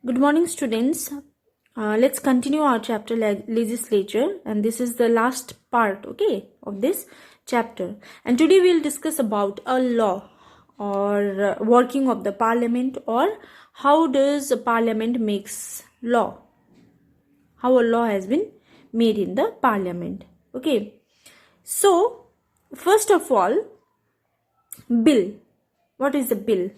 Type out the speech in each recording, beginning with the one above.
Good morning, students. Let's continue our chapter legislature, and this is the last part, of this chapter. And today we'll discuss about a law or working of the parliament, or how does parliament makes law, how a law has been made in the parliament. So first of all, bill. What is a bill?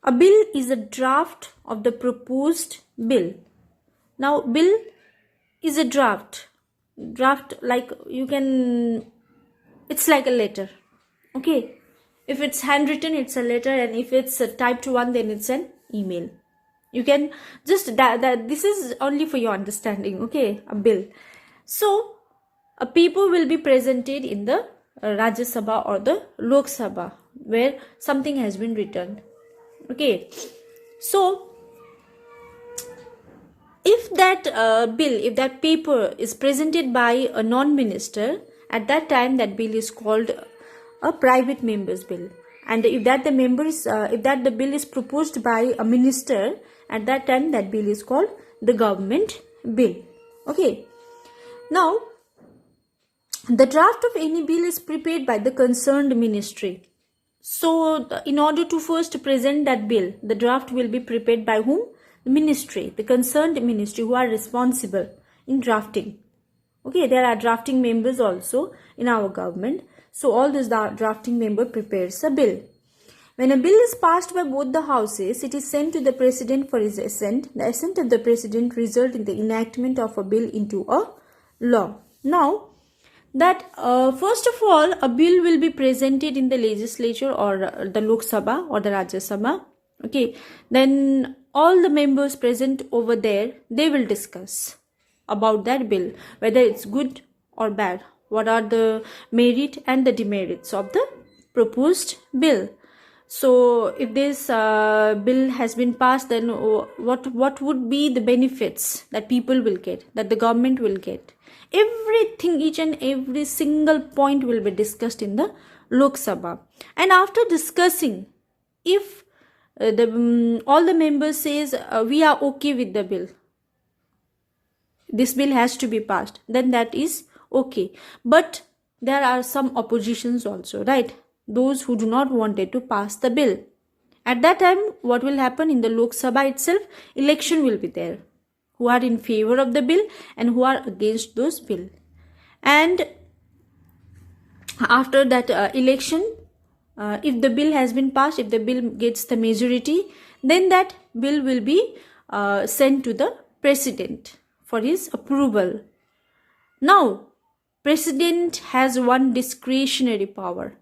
A bill is a draft of the proposed bill. Now, bill is a draft. Draft, like it's like a letter. Okay. If it's handwritten, it's a letter, and if it's a typed one, then it's an email. You can just, this is only for your understanding, okay? A bill. So, a paper will be presented in the Rajya Sabha or the Lok Sabha, where something has been written. Okay, so if that if that paper is presented by a non-minister, at that time that bill is called a private member's bill. And if that the bill is proposed by a minister, at that time that bill is called the government bill. Okay, now the draft of any bill is prepared by the concerned ministry. So, in order to first present that bill, the draft will be prepared by whom? The ministry, the concerned ministry, who are responsible in drafting. Okay, there are drafting members also in our government. So, all this drafting member prepares a bill. When a bill is passed by both the houses, it is sent to the president for his assent. The assent of the president results in the enactment of a bill into a law. Now, that first of all, a bill will be presented in the legislature or the Lok Sabha or the Rajya Sabha. Okay, then all the members present over there, they will discuss about that bill, whether it's good or bad, what are the merit and the demerits of the proposed bill. So if this bill has been passed, then what would be the benefits that people will get, that the government will get? Everything, each and every single point will be discussed in the Lok Sabha. And after discussing, if all the members says we are okay with the bill, this bill has to be passed, then that is okay. But there are some oppositions also, right? Those who do not wanted to pass the bill. At that time, what will happen in the Lok Sabha itself? Election will be there. Who are in favor of the bill and who are against those bill. And after that election, if the bill has been passed, if the bill gets the majority, then that bill will be sent to the president for his approval. Now, president has one discretionary power.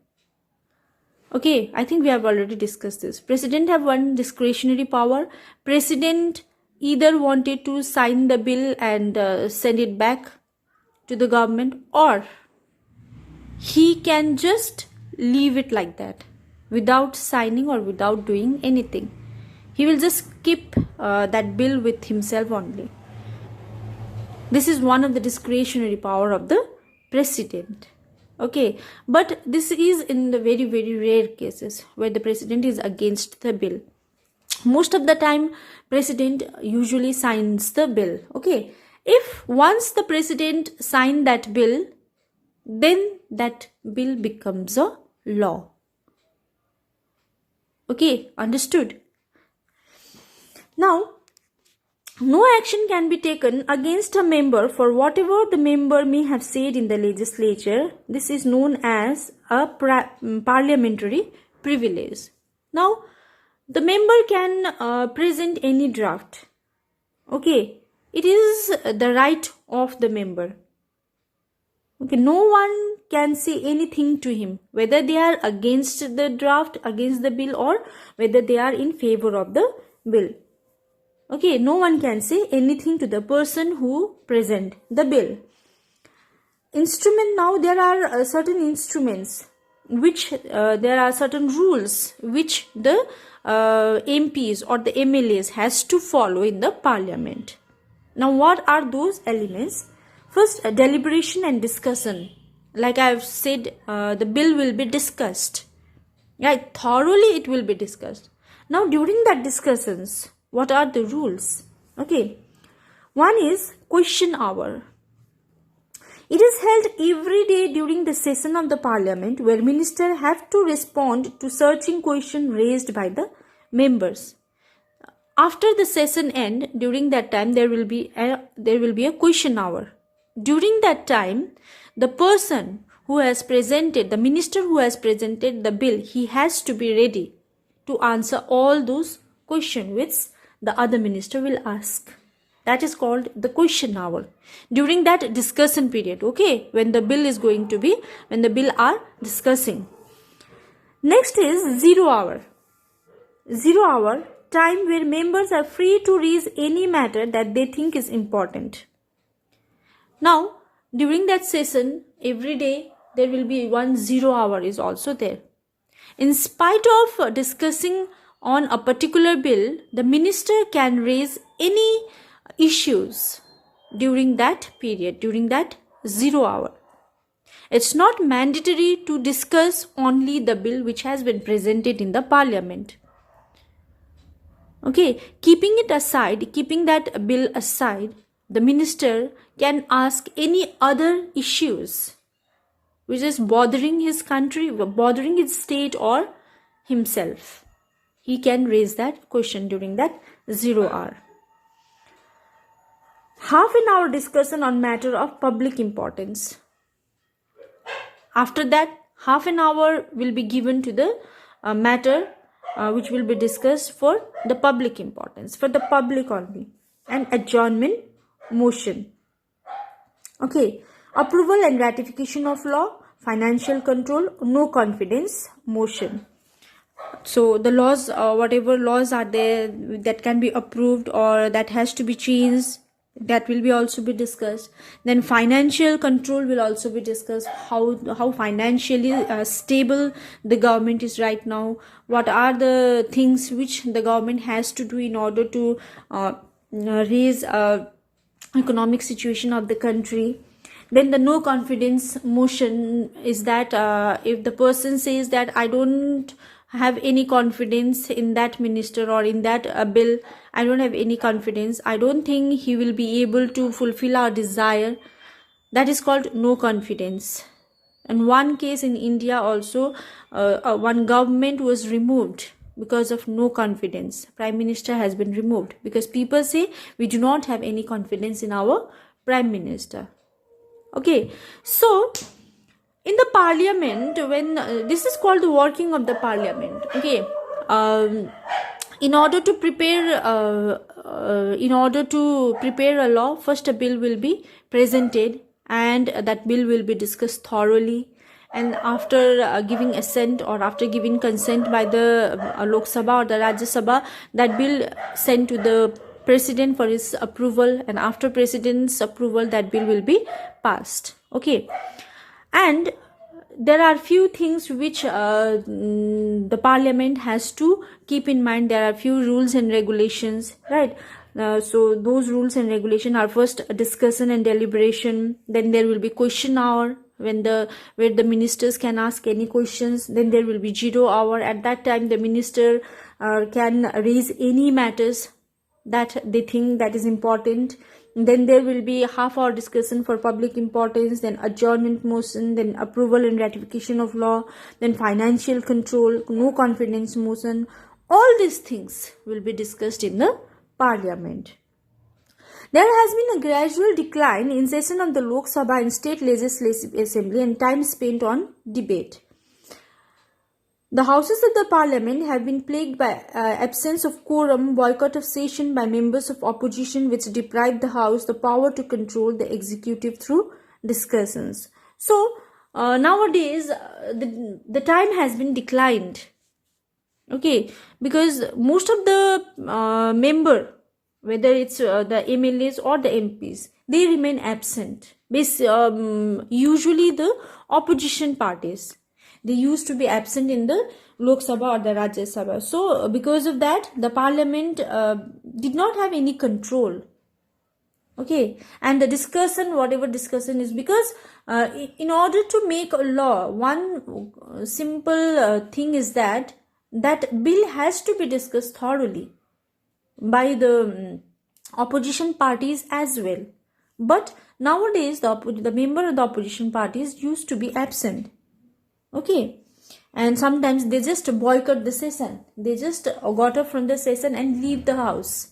Okay, I think we have already discussed this. President have one discretionary power. President either wanted to sign the bill and send it back to the government, or he can just leave it like that without signing or without doing anything. He will just keep that bill with himself only. This is one of the discretionary power of the president. Okay, but this is in the very, very rare cases where the president is against the bill. Most of the time, president usually signs the bill. Okay, if once the president signed that bill, then that bill becomes a law. Okay, understood? Now, no action can be taken against a member for whatever the member may have said in the legislature. This is known as a parliamentary privilege. Now, the member can present any draft. Okay, it is the right of the member. Okay, no one can say anything to him, whether they are against the draft, against the bill, or whether they are in favor of the bill. Okay, no one can say anything to the person who present the bill. Instrument, now there are certain instruments which there are certain rules which the MPs or the MLAs has to follow in the parliament. Now, what are those elements? First, deliberation and discussion. Like I have said, the bill will be discussed. Yeah, thoroughly it will be discussed. Now, during that discussions, What are the rules? Okay. One is question hour. It is held every day during the session of the parliament where ministers have to respond to searching questions raised by the members. After the session end, during that time there will be a question hour. During that time, the person who has presented, the minister who has presented the bill, he has to be ready to answer all those questions which the other minister will ask. That is called the question hour. During that discussion period, okay, when the bill are discussing. Next is 0 hour. 0 hour, time where members are free to raise any matter that they think is important. Now, during that session, every day there will be 0 hour is also there. In spite of discussing on a particular bill, the minister can raise any issues during that period, during that 0 hour. It's not mandatory to discuss only the bill which has been presented in the parliament. Okay, keeping that bill aside, the minister can ask any other issues which is bothering his country, bothering his state or himself. He can raise that question during that 0 hour. Half an hour discussion on matter of public importance. After that, half an hour will be given to the matter which will be discussed for the public importance, for the public only. And adjournment motion. Okay, approval and ratification of law, financial control, no confidence motion. So the laws, whatever laws are there that can be approved or that has to be changed, that will be also be discussed. Then financial control will also be discussed, how financially stable the government is right now, what are the things which the government has to do in order to raise economic situation of the country. Then the no confidence motion is that if the person says that I don't have any confidence in that minister or in that bill, I don't have any confidence, I don't think he will be able to fulfill our desire, that is called no confidence. And one case in India also, one government was removed because of no confidence. Prime Minister has been removed because people say we do not have any confidence in our Prime Minister. Okay, so in the parliament, when this is called the working of the parliament. Okay, in order to prepare a law, first a bill will be presented and that bill will be discussed thoroughly, and after giving assent or after giving consent by the Lok Sabha or the Rajya Sabha, that bill sent to the president for his approval, and after president's approval that bill will be passed. Okay, and there are few things which the parliament has to keep in mind. There are few rules and regulations, right? So those rules and regulations are first discussion and deliberation, then there will be question hour where the ministers can ask any questions, then there will be 0 hour. At that time the minister can raise any matters that they think that is important. Then there will be a half-hour discussion for public importance, then adjournment motion, then approval and ratification of law, then financial control, no confidence motion. All these things will be discussed in the parliament. There has been a gradual decline in session of the Lok Sabha and State Legislative Assembly and time spent on debate. The houses of the parliament have been plagued by absence of quorum, boycott of session by members of opposition, which deprived the house the power to control the executive through discussions. So nowadays the time has been declined. Okay, because most of the member, whether it's the MLAs or the MPs, they remain absent. Usually the opposition parties, they used to be absent in the Lok Sabha or the Rajya Sabha. So because of that, the parliament did not have any control. Okay, and the discussion, whatever discussion is, because in order to make a law, one simple thing is that bill has to be discussed thoroughly. by the opposition parties as well. But nowadays the member of the opposition parties used to be absent. Okay, and sometimes they just boycott the session. They just got up from the session and leave the house.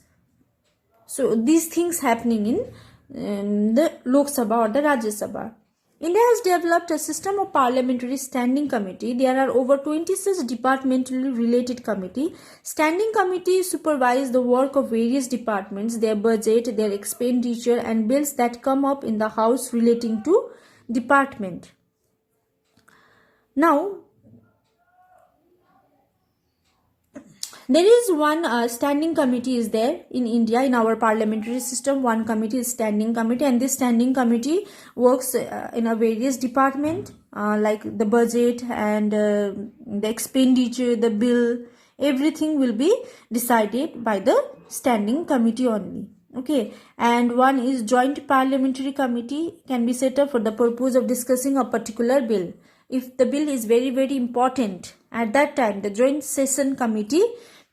So these things happening in the Lok Sabha or the Rajya Sabha. India has developed a system of parliamentary standing committee. There are over 26 departmentally related committee. Standing committees supervise the work of various departments, their budget, their expenditure and bills that come up in the house relating to department. Now, there is one standing committee is there in India in our parliamentary system. One committee is standing committee, and this standing committee works in a various department like the budget and the expenditure, the bill. Everything will be decided by the standing committee only. Okay, and one is joint parliamentary committee can be set up for the purpose of discussing a particular bill. If the bill is very important, at that time the joint session committee,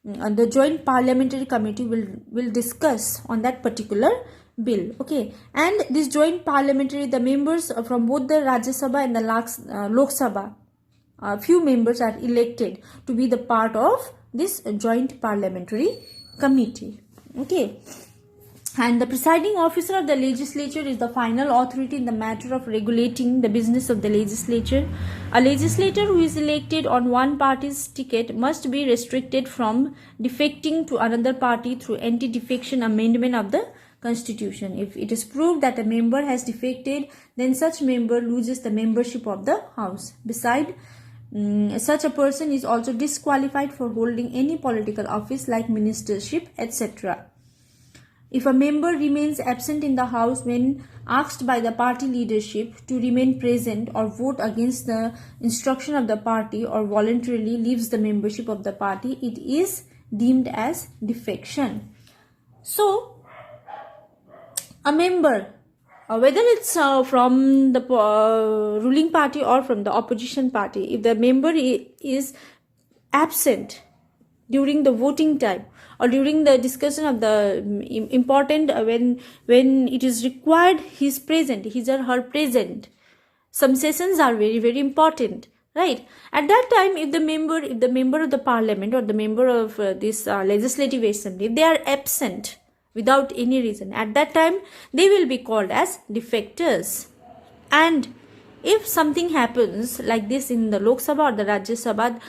the joint parliamentary committee will discuss on that particular bill. Okay, and this joint parliamentary, the members from both the Rajya Sabha and the Lok Sabha, few members are elected to be the part of this joint parliamentary committee. Okay, and the presiding officer of the legislature is the final authority in the matter of regulating the business of the legislature. A legislator who is elected on one party's ticket must be restricted from defecting to another party through anti-defection amendment of the Constitution. If it is proved that a member has defected, then such member loses the membership of the House. Besides, such a person is also disqualified for holding any political office like ministership, etc. If a member remains absent in the House when asked by the party leadership to remain present or vote against the instruction of the party or voluntarily leaves the membership of the party, it is deemed as defection. So, a member, whether it's from the ruling party or from the opposition party, if the member is absent during the voting time or during the discussion of the important when it is required, he is present, his or her present. Some sessions are very important, right? At that time, if the member of the parliament or the member of this legislative assembly, if they are absent without any reason, at that time they will be called as defectors. And if something happens like this in the Lok Sabha or the Rajya Sabha,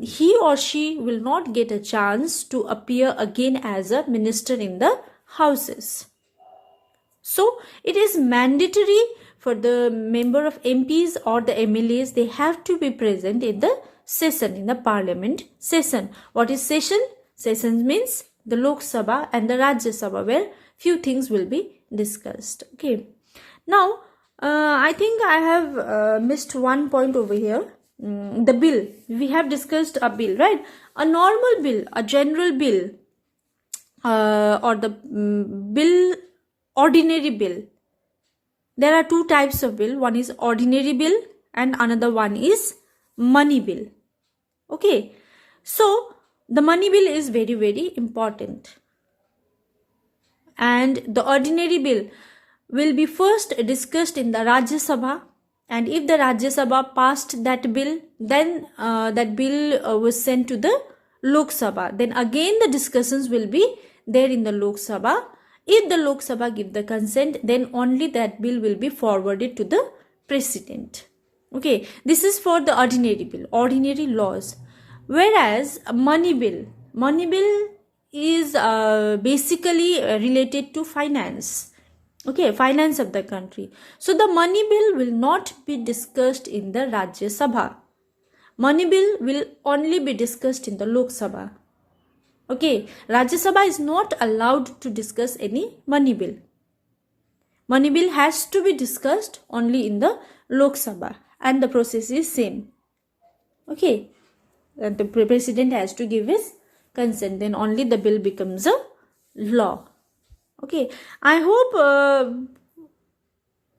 he or she will not get a chance to appear again as a minister in the houses. So, it is mandatory for the member of MPs or the MLAs, they have to be present in the session, in the parliament session. What is session? Session means the Lok Sabha and the Rajya Sabha, where few things will be discussed. Okay. Now, I think I have missed one point over here. The bill. We have discussed a bill, right? A normal bill, a general bill, or the bill, ordinary bill. There are two types of bill. One is ordinary bill and another one is money bill. Okay. So, the money bill is very important. And the ordinary bill will be first discussed in the Rajya Sabha, and if the Rajya Sabha passed that bill, then that bill was sent to the Lok Sabha. Then again the discussions will be there in the Lok Sabha. If the Lok Sabha give the consent, then only that bill will be forwarded to the President. Okay, this is for the ordinary bill, ordinary laws. Whereas money bill is basically related to finance. Okay, finance of the country. So the money bill will not be discussed in the Rajya Sabha. Money bill will only be discussed in the Lok Sabha. Okay, Rajya Sabha is not allowed to discuss any money bill. Money bill has to be discussed only in the Lok Sabha, and the process is same. Okay, and the President has to give his consent, then only the bill becomes a law. Okay, I hope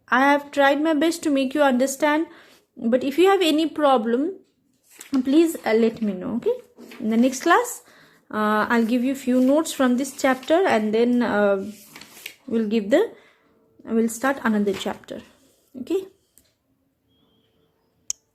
I have tried my best to make you understand, but if you have any problem, please let me know. Okay, in the next class I'll give you few notes from this chapter, and then we'll start another chapter. Okay.